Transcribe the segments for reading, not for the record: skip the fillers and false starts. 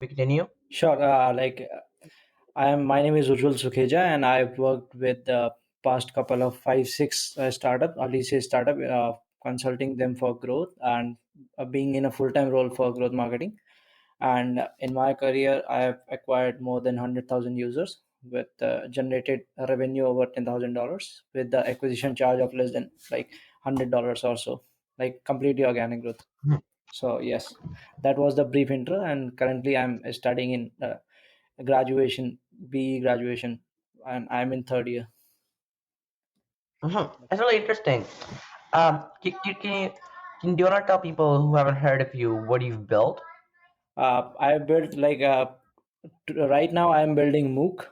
We continue. Sure. My name is Ujjwal Sukheja, and I've worked with the past couple of five, six startup, early stage startup, consulting them for growth and being in a full time role for growth marketing. And in my career, I have acquired more than 100,000 users with generated revenue over $10,000 with the acquisition charge of less than like $100 or so, like completely organic growth. Mhm. So yes, that was the brief intro, and currently I'm studying in graduation, BE graduation, and I'm in third year. That's really interesting. Do you want to tell people who haven't heard of you what you've built? I built right now I'm building MOOC,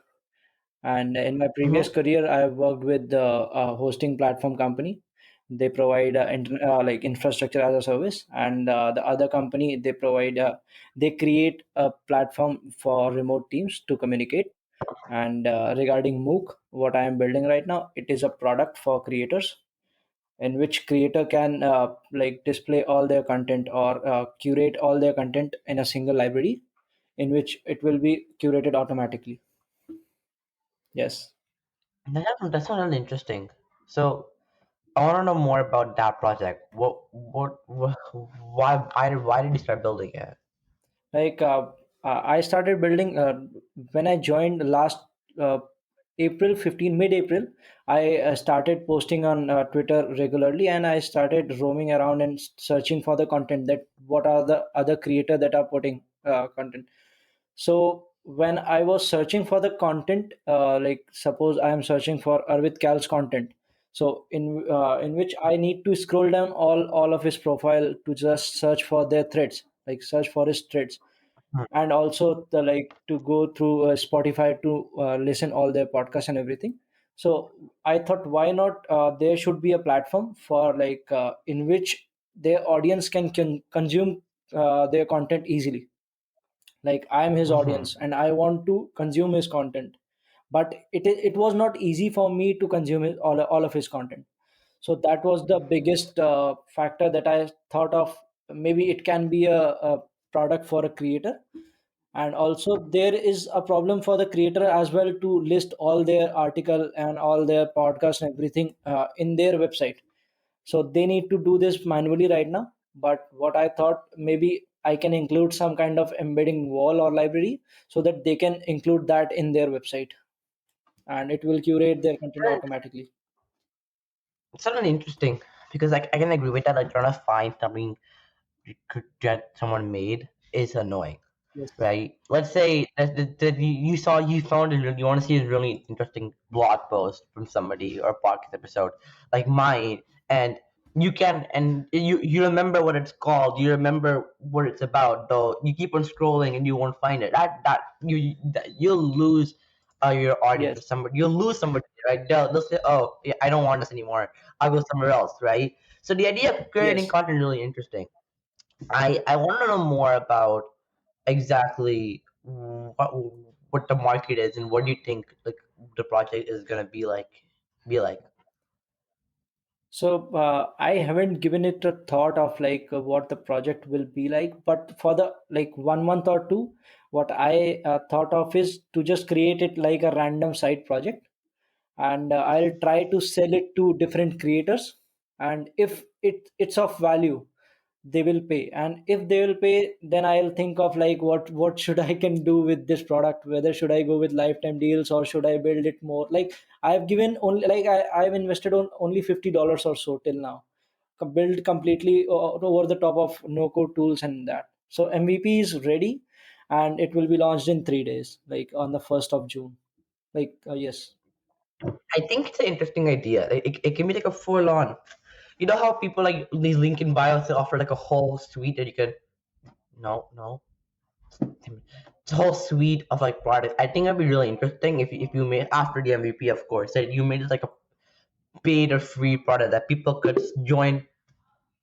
and in my previous Hmm. career I worked with the hosting platform company. They provide like infrastructure as a service, and the other company they create a platform for remote teams to communicate. And regarding MOOC, what I am building right now, it is a product for creators in which creator can like display all their content or curate all their content in a single library in which it will be curated automatically. Yes. That's really interesting. So I want to know more about that project. Why did you start building it? like I started building when I joined last uh, April 15, mid-April. I started posting on Twitter regularly, and I started roaming around and searching for the content, that what are the other creator that are putting content. So when I was searching for the content, like suppose I am searching for Arvid Kal's content, so in which I need to scroll down all of his profile to just search for their threads, like search for his threads, Hmm. and also the like to go through Spotify to listen all their podcasts and everything. So I thought, why not? There should be a platform for in which their audience can consume their content easily. Like I am his Hmm. audience and I want to consume his content, but it was not easy for me to consume all of his content. So that was the biggest factor that I thought of. Maybe it can be a product for a creator, and also there is a problem for the creator as well to list all their article and all their podcast and everything in their website. So they need to do this manually right now. But what I thought, maybe I can include some kind of embedding wall or library so that they can include that in their website, and it will curate their content automatically. It's certainly interesting because I can agree with that. Like trying to find something you could get someone made is annoying. Yes. Right? Let's say that you found it, you want to see a really interesting blog post from somebody or a podcast episode like mine, and you remember what it's called, you remember what it's about, though you keep on scrolling and you won't find it. You'll lose your audience or Yes. somebody. You'll lose somebody, right? They'll say, "Oh, yeah, I don't want this anymore. I'll go somewhere else." Right? So the idea of creating Yes. content is really interesting. I want to know more about exactly what the market is and what do you think like the project is gonna be like. So I haven't given it a thought of what the project will be like, but for the like 1 month or two, what I thought of is to just create it like a random side project, and I'll try to sell it to different creators. And if it's of value, they will pay. And if they will pay, then I'll think of like what should I can do with this product. Whether should I go with lifetime deals or should I build it more? Like I've given only I've invested on only $50 or so till now, built completely over the top of no code tools and that. So MVP is ready, and it will be launched in 3 days, like on the 1st of June. Yes. I think it's an interesting idea. It can be like a full on. You know how people like these link in bios they offer like a whole suite that you could no it's a whole suite of like products. I think it'd be really interesting if you made after the MVP, of course, that you made it like a paid or free product that people could join.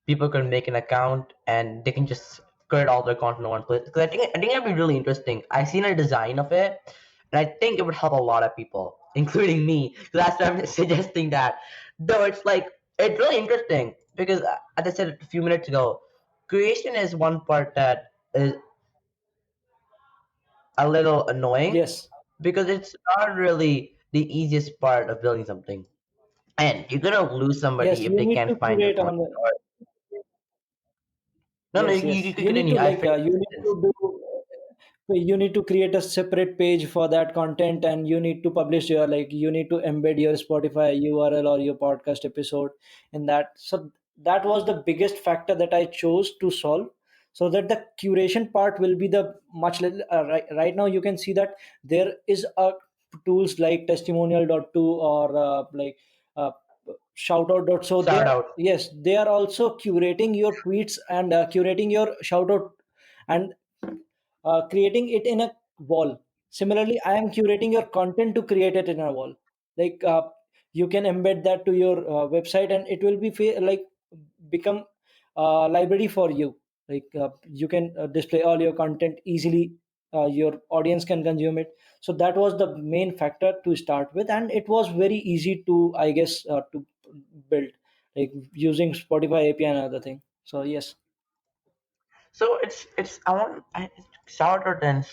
People can make an account and they can just create all their content in one place. Because I think it'd be really interesting. I've seen a design of it, and I think it would help a lot of people, including me. So that's why I'm suggesting that. Though it's really interesting because, as I said a few minutes ago, creation is one part that is a little annoying Yes, because it's not really the easiest part of building something. And you're gonna lose yes, somebody if you they need can't to find your curate phone. on the. Or, no, no, Yes, you yes. can You need to continue. I like finished you the need sentence. to do you need to create a separate page for that content, and you need to publish your like you need to embed your Spotify URL or your podcast episode in that. So that was the biggest factor that I chose to solve, so that the curation part will be the much little, right now you can see that there is a tools like testimonial.to or uh, shoutout. So they Shout are, out. yes, they are also curating your tweets and curating your shoutout and creating it in a wall. Similarly, I am curating your content to create it in a wall. Like you can embed that to your website, and it will be like become library for you. Like you can display all your content easily. Your audience can consume it. So that was the main factor to start with, and it was very easy to, I guess, to build, like using Spotify API and other thing. So yes, So it's I want I, Shouted and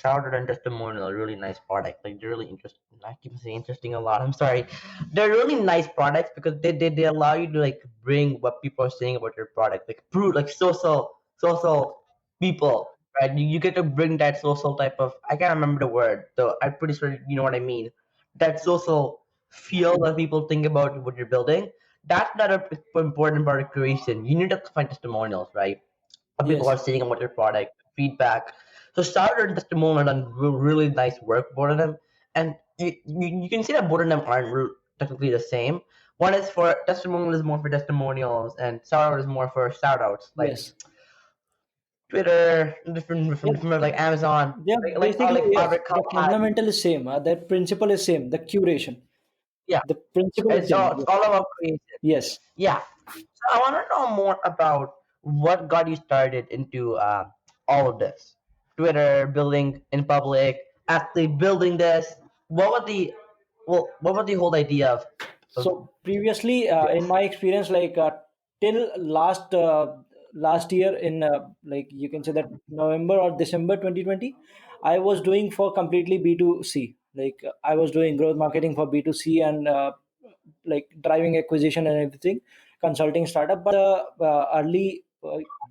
Testimonial, a really nice product. Like they're really interesting. I keep saying interesting a lot. I'm sorry. They're really nice products because they allow you to like bring what people are saying about your product, like prove like social people, right? You get to bring that social type of, I can't remember the word, so I'm pretty sure you know what I mean. That social feel that people think about what you're building. That's not a important part of creation. You need to find testimonials, right? People are yes, saying about your product, feedback. So Starter and Testimonial done really nice work, both of them. And you can see that both of them aren't technically the same. One is for testimonial is more for testimonials, and Starter is more for shout outs, like yes. Twitter, different Yeah, like Amazon, yeah, like all basically, like yes. Fabric The had. fundamental is same. The principle is same. The curation. Yeah, The principle is same. it's all about creation. Yes. Yeah. So I want to know more about what got you started into all of this. Twitter, building in public, actually building this. What was the what was the whole idea of So previously, in this? my experience, like till last year in like you can say that November or December 2020, I was doing for completely B2C. Like I was doing growth marketing for B2C and like driving acquisition and everything, consulting startup. But early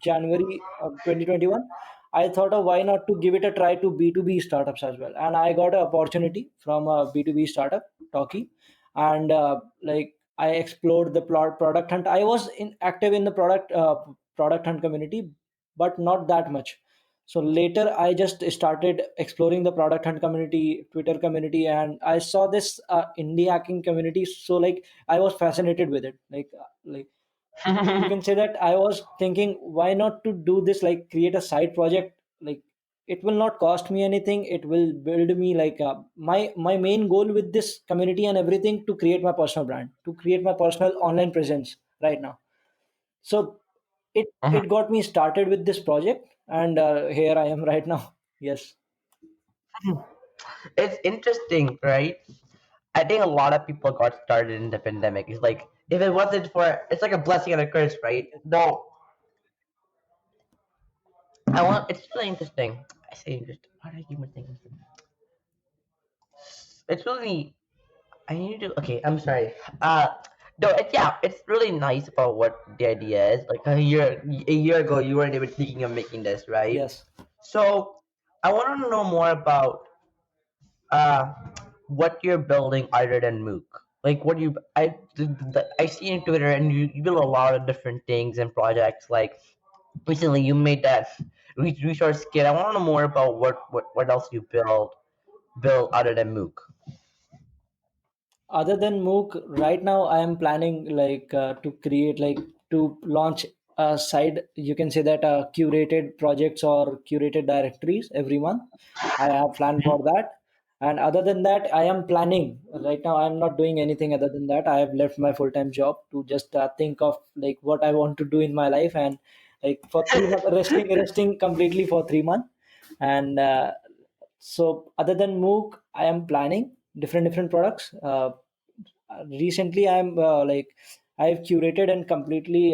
January 2021, I thought of why not to give it a try to B2B startups as well, and I got an opportunity from a B2B startup, Talkie, and like I explored the product hunt. I was active in the product hunt community, but not that much. So later I just started exploring the product hunt community, Twitter community, and I saw this indie hacking community. So like I was fascinated with it. Like you can say that I was thinking why not to do this, like create a side project. Like it will not cost me anything, it will build me like my main goal with this community and everything, to create my personal brand, to create my personal online presence right now. So it got me started with this project, and here I am right now. Yes, It's interesting, right? I think a lot of people got started in the pandemic. It's like if it wasn't for, it's like a blessing and a curse, right? No, I want. It's really interesting. I say interesting. Why did I keep on thinking? It's really. I need to. Okay, I'm sorry. No, yeah, it's really nice about what the idea is. Like a year ago, you weren't even thinking of making this, right? yes. So, I want to know more about uh what you're building other than Mook. Like what you, I see in Twitter, and you build a lot of different things and projects. Like recently, you made that resource kit. I want to know more about what else you build other than Mook. Other than Mook, right now I am planning like to create like to launch a side. You can say that curated projects or curated directories every month. I have planned for that. And other than that, I am planning right now. I am not doing anything other than that. I have left my full time job to just think of like what I want to do in my life, and like for 3 months, resting completely for 3 months. And so other than Mook, I am planning different products. Recently, I'm like I've curated and completely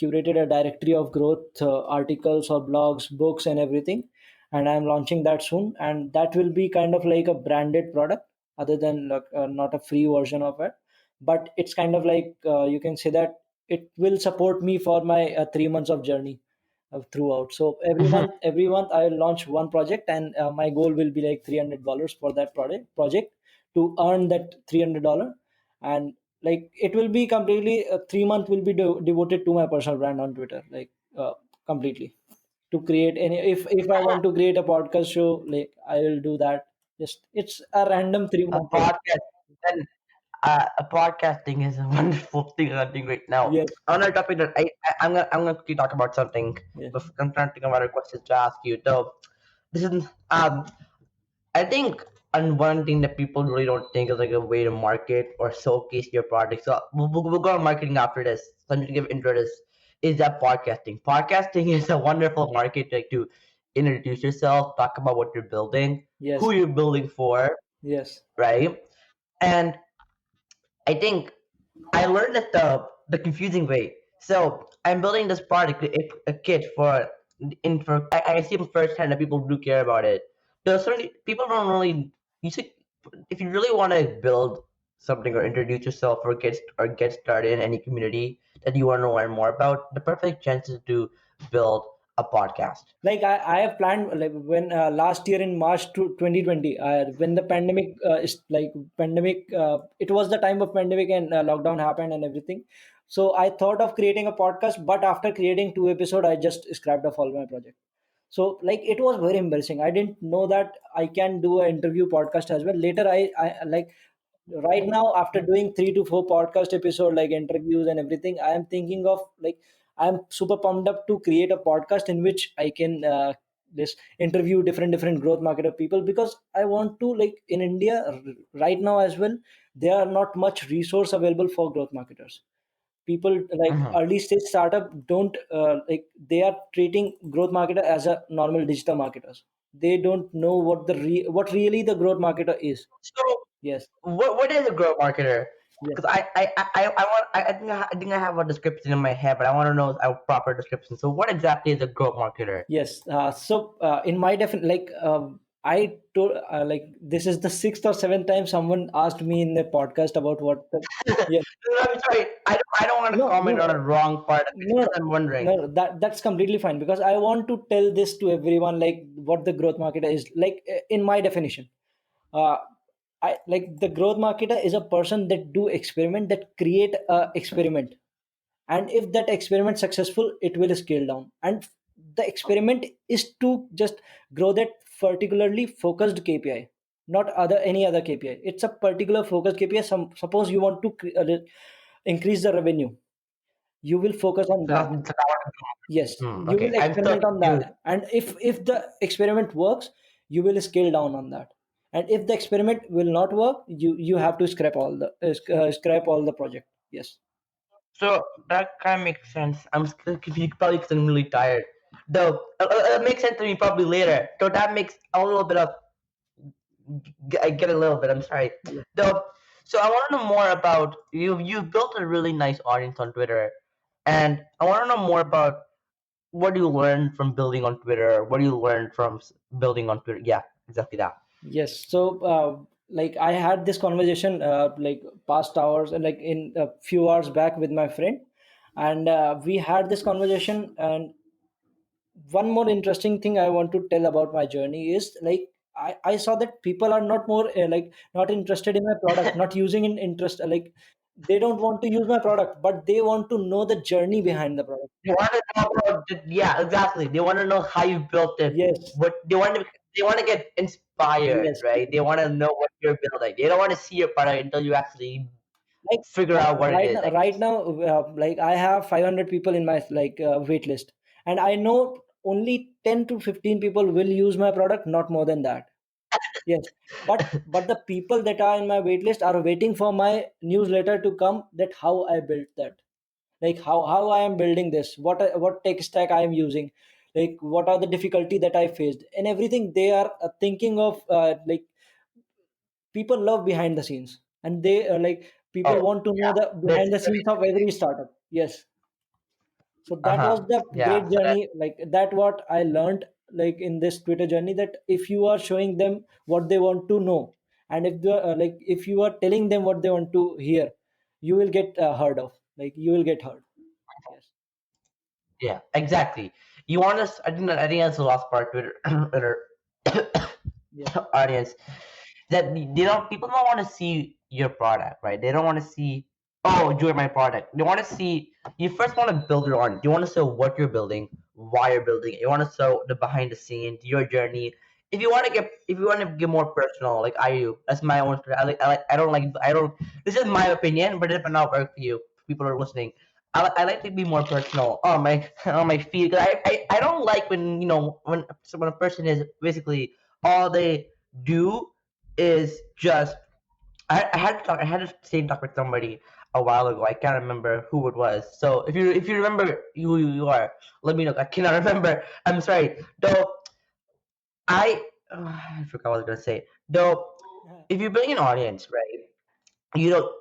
curated a directory of growth articles or blogs, books, and everything. and I'm launching that soon, and that will be kind of like a branded product other than like, not a free version of it, but it's kind of like you can say that it will support me for my 3 months of journey throughout. So Mhm. every month I will launch one project, and my goal will be like $300 for that project to earn that $300. And like it will be completely 3 month will be devoted to my personal brand on Twitter, like completely, to create any, if I want to create a podcast show, like I will do that. Just it's a random three A month project. podcast. Then a podcasting is a wonderful thing I'm doing right now. Yes, Another topic that I'm gonna quickly talk about something. yes, But I'm trying to think of other questions to ask you. Though this is I think and one thing that people really don't think is like a way to market or showcase your product. So we'll go on marketing after this. So I'm just give intro to this. Is that podcasting? Podcasting is a wonderful market like to introduce yourself, talk about what you're building, who yes, you're building for, yes, right? And I think I learned it the confusing way. So I'm building this product, a kit for I see firsthand that people do care about it. There's certainly people don't really you see if you really want to build something or introduce yourself or get started in any community that you want to learn more about, the perfect chance is to build a podcast. like I have planned, like when last year in March to 2020, when the pandemic is like pandemic, it was the time of pandemic, and lockdown happened and everything. So I thought of creating a podcast, but after creating 2 episodes, I just scrapped off all my project. So like it was very embarrassing. I didn't know that I can do an interview podcast as well. Later, I like right now after doing 3 to 4 podcast episode like interviews and everything, I am thinking of like I'm super pumped up to create a podcast in which I can this interview different growth marketer people, because I want to, like in India right now as well, there are not much resource available for growth marketers. People like Mhm. early stage startup don't like they are treating growth marketer as a normal digital marketers. They don't know what really the growth marketer is. So Yes, what is a growth marketer? yes, Because I want I think I have a description in my head, but I want to know a proper description. So what exactly is a growth marketer? yes. So in my like I told like this is the sixth or seventh time someone asked me in the podcast about what the. Yes. No, I'm sorry. I don't want to No, comment no, on a wrong part of it. It's no, just I'm wondering. no. That's completely fine, because I want to tell this to everyone, like what the growth marketer is. Like in my definition, uh, I like the growth marketer is a person that do experiment, that create a experiment, and if that experiment successful, it will scale down. And the experiment is to just grow that particularly focused KPI, not other any other KPI. It's a particular focused KPI. Suppose you want to increase the revenue, you will focus on So that. that's what Yes, you okay. will I'm still experiment on confused. that, and if the experiment works, you will scale down on that. And if the experiment will not work, you have to scrap all the project. Yes, So that kind of makes sense. I'm still confused probably because I'm really tired. Though it makes sense to me probably later. So that makes a little bit of I get a little bit. I'm sorry. yes, Though, so I want to know more about you. You've built a really nice audience on Twitter, and I want to know more about what do you learn from building on Twitter. What do you learn from building on Twitter? Yeah, exactly that. yes. So like I had this conversation like past hours, like in a few hours back with my friend, and we had this conversation. And one more interesting thing I want to tell about my journey is like I saw that people are not more like not interested in my product, not using in interest, like they don't want to use my product, but they want to know the journey behind the product. They want to know about yeah, exactly. They want to know how you built it. Yes, What they want to get inspired, yes, right? yes. They want to know what you're building. They don't want to see your product until you actually Like figure out what it right is. now, I guess. like I have 500 people in my like wait list, and I know only 10 to 15 people will use my product, not more than that. Yes, but the people that are in my waitlist are waiting for my newsletter to come. That how I built that, like how I am building this, what tech stack I am using, like what are the difficulty that I faced, and everything. They are thinking of like people love behind the scenes, and they like people Oh want to know yeah, the there's behind the scenes of every startup. Yes, so that was the yeah. great So that journey. Like that, what I learned. like in this Twitter journey, that if you are showing them what they want to know, and if the like if you are telling them what they want to hear, you will get heard of, like you will get heard. Yes. Yeah, exactly. You want us? I think that's the last part with Yes. our audience, that they don't people don't want to see your product, right? They don't want to see, oh, enjoy my product. They want to see, you first want to build your own. You want to show what you're building, why you're building it. You want to show the behind the scenes, your journey. If you want to get more personal, like I do, that's my own. I don't. This is my opinion, but it might not work for you. People are listening. I like to be more personal on my on my feed. 'Cause I don't like when when a person is basically all they do is just I had the same talk with somebody a while ago. I can't remember who it was. So if you remember who you are, let me know. I cannot remember. I'm sorry. Though I forgot what I was gonna say. Though if you're building an audience, right? You know,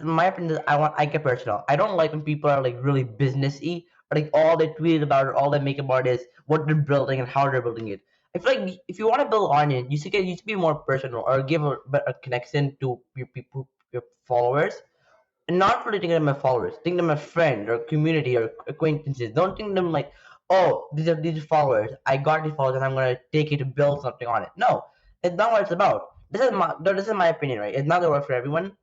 my opinion is I get personal. I don't like when people are like really businessy, or like all they tweet about it, all they make about is what they're building and how they're building it. I feel like if you want to build audience, you should be more personal, or give a connection to your people, your followers, and not really think of them as followers. Think of them as friend or community or acquaintances. Don't think of them like, oh, these are followers. I got these followers and I'm gonna take it to build something on it. No, it's not what it's about. This is my opinion, right? It's not gonna work for everyone.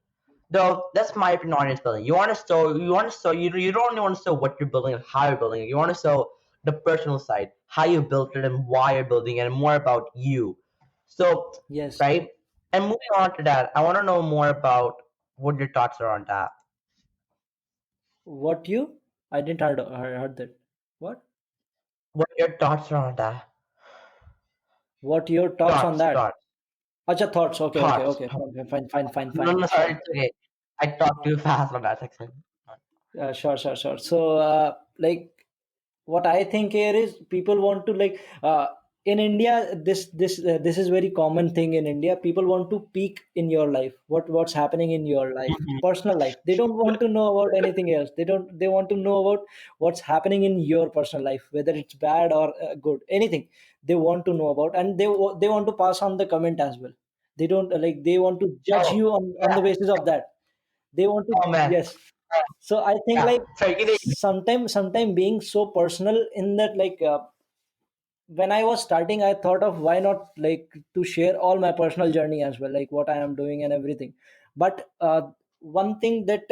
Though that's my opinion on audience building. You don't only want to show what you're building and how you're building it. You want to show the personal side, how you built it and why you're building it, and more about you. So, Yes. right? And moving on to that, I want to know more about what your thoughts are on that. What you? I didn't heard that. What? What your thoughts are on that? What your thoughts on Thoughts, that? thoughts, Acha, thoughts. Okay, okay, thoughts. okay. Fine, fine, fine, fine, No, fine. no, sorry, Sure. it's okay. I talked too fast on that section. Sure, sure, sure. So, like, what I think here is people want to like in India. This is very common thing in India. People want to peek in your life. What's happening in your life, Mhm. personal life. They don't want to know about anything else. They don't. They want to know about what's happening in your personal life, whether it's bad or good. Anything they want to know about, and they want to pass on the comment as well. They don't like. They want to judge Oh, you on yeah. the basis of that. They want to, Oh man. yes. So I think Yeah. like Sorry, give me. sometime being so personal in that, like when I was starting, I thought of why not like to share all my personal journey as well, like what I am doing and everything. But one thing that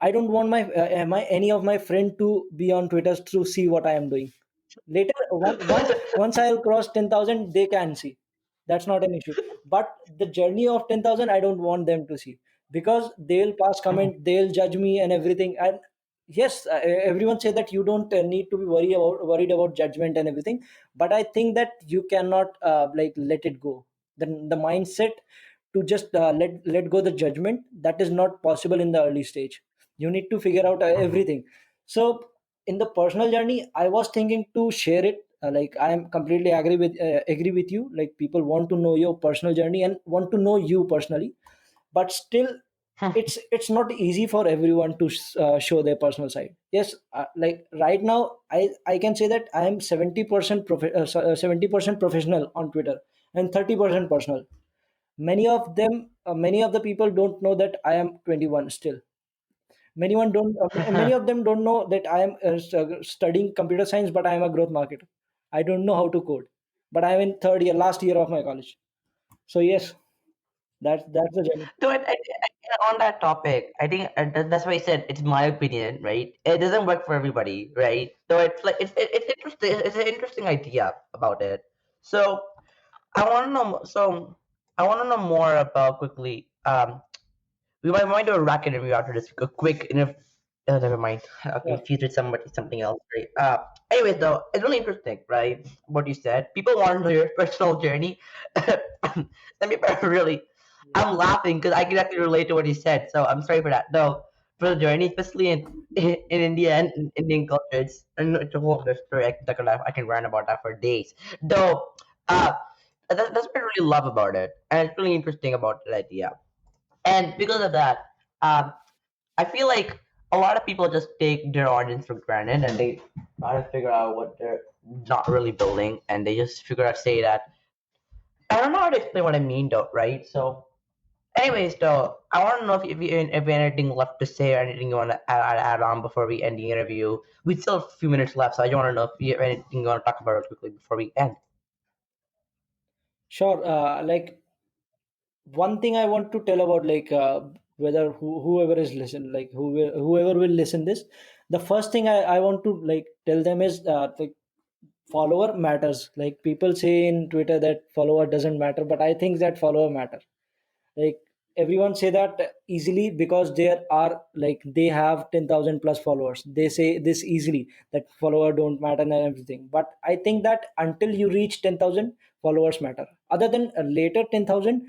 I don't want any of my friend to be on Twitter to see what I am doing. Later, once I'll cross 10,000, they can see. That's not an issue. But the journey of 10,000, I don't want them to see, because they'll pass comment, they'll judge me and everything. And yes, everyone say that you don't need to be worried about judgment and everything. But I think that you cannot like let it go. The mindset to just let go the judgment, that is not possible in the early stage. You need to figure out Mhm. everything. So in the personal journey, I was thinking to share it. Like I am completely agree with you. Like people want to know your personal journey and want to know you personally, but still it's not easy for everyone to show their personal side. Yes, like right now I can say that I am 70% 70% professional on Twitter and 30% personal. Many of the people don't know that I am 21 still. Many of them don't know that I am studying computer science, but I am a growth marketer. I don't know how to code, but I am in third year, last year of my college. So yes, that's the journey. So on that topic, I think that's why I said it's my opinion, right? It doesn't work for everybody, right? So it's like it's interesting. It's an interesting idea about it. So I want to know. So I want to know more about quickly. We might do a rack interview after this. A quick interview. Never mind. I Yeah. confused with something else. Right. Anyways, though, it's really interesting, right? What you said. People want to know your personal journey. Some people are really. Yes. I'm laughing because I can actually relate to what you said. So I'm sorry for that. No, for the journey, especially in India and in Indian culture, it's a whole other story. I can rant about that for days. Though, that's what I really love about it, and it's really interesting about that idea. And because of that, I feel like a lot of people just take their audience for granted, and they try to figure out what they're not really building, and they just figure out say that. I don't know how to explain what I mean though, right? So, anyways, though, I want to know if you have anything left to say or anything you want to add on before we end the interview. We still have a few minutes left, so I just want to know if you have anything you want to talk about real quickly before we end. Sure. Like one thing I want to tell about like whether whoever is listen like whoever will listen this, the first thing I want to like tell them is like follower matters. Like people say in Twitter that follower doesn't matter, but I think that follower matter. Like everyone say that easily because there are like they have 10,000 plus followers. They say this easily that follower don't matter and everything, but I think that until you reach 10,000 followers matter. Other than later 10,000,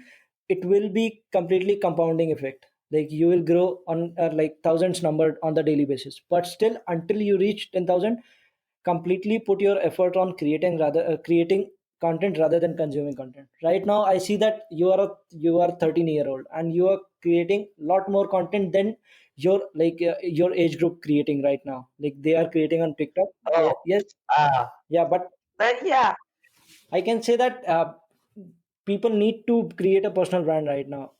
it will be completely compounding effect. Like you will grow on like thousands numbered on the daily basis, but still until you reach 10,000, completely put your effort on creating content rather than consuming content. Right now I see that you are 13-year old and you are creating lot more content than your age group creating right now. Like they are creating on TikTok. Oh, Yeah, yes. uh, Yeah, but but yeah, I can say that people need to create a personal brand right now.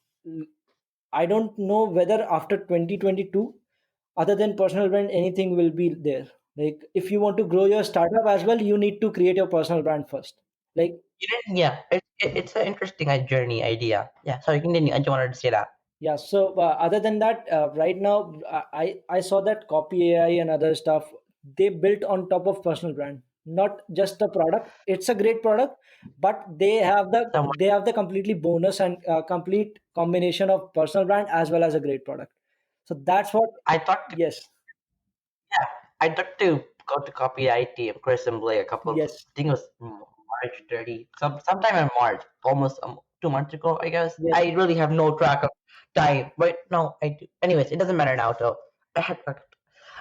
I don't know whether after 2022, other than personal brand, anything will be there. Like if you want to grow your startup as well, you need to create your personal brand first. Like yeah, it's an interesting journey idea. Yeah, sorry, continue. I just wanted to say that. yeah. So other than that, right now I saw that Copy AI and other stuff they built on top of personal brand, not just the product. It's a great product, but So they have the completely bonus and complete combination of personal brand as well as a great product. So that's what. I thought Yes, Yeah, I got to go to copy IT of Chris and Blake yes, I think it was March 30, sometime in March, almost 2 months ago, I guess. yes, I really have no track of time, but no, I do. Anyways, it doesn't matter now, though. I had,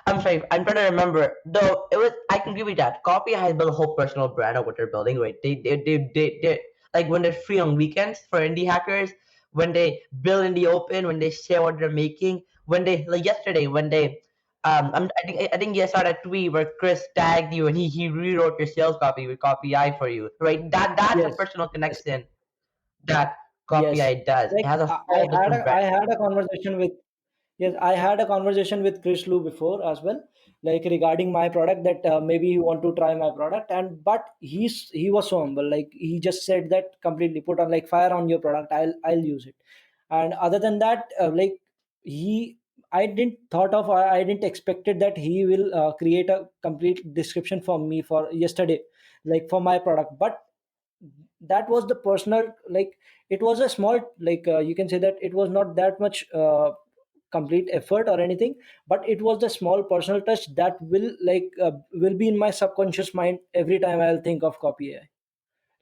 I'm sorry, I'm trying to remember. Though it was, I can give you that. Copy has built a whole personal brand of what they're building, right? They like when they're free on weekends for indie hackers, when they build in the open, when they share what they're making, when they, like yesterday, when they I think you saw that tweet where Chris tagged you and he rewrote your sales copy with Copy I for you, right? That's a yes, personal yes. connection that Copy Yes, I does. It like has a I whole had different brand. I had a conversation with yes, I had a conversation with Chris Lu before as well, like regarding my product that maybe you want to try my product, and but he was so humble, like he just said that completely put on like fire on your product, I'll use it, and other than that, like he I didn't thought of I didn't expected that he will create a complete description for me for yesterday, like for my product, but that was the personal like it was a small like you can say that it was not that much complete effort or anything, but it was the small personal touch that will be in my subconscious mind every time I'll think of Copy AI.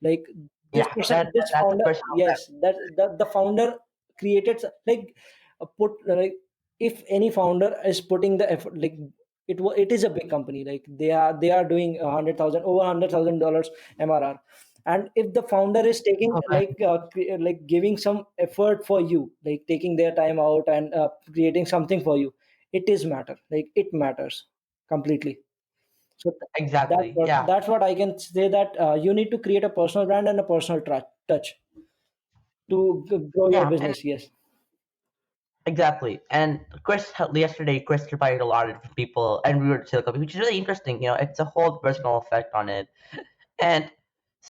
Like this Yeah, person this that's a founder, personal brand. yes, that the founder created like put like if any founder is putting the effort, like it is a big company, like they are doing 100,000 over $100,000 MRR, and if the founder is taking Okay, like giving some effort for you, like taking their time out and creating something for you, it is matter, like it matters completely. So exactly. Yeah, that's what I can say, that you need to create a personal brand and a personal touch to grow your yeah, and business. Yes, exactly. And yesterday, Chris replied to a lot of different people and rewrote the sales copy, which is really interesting. It's a whole personal effect on it. And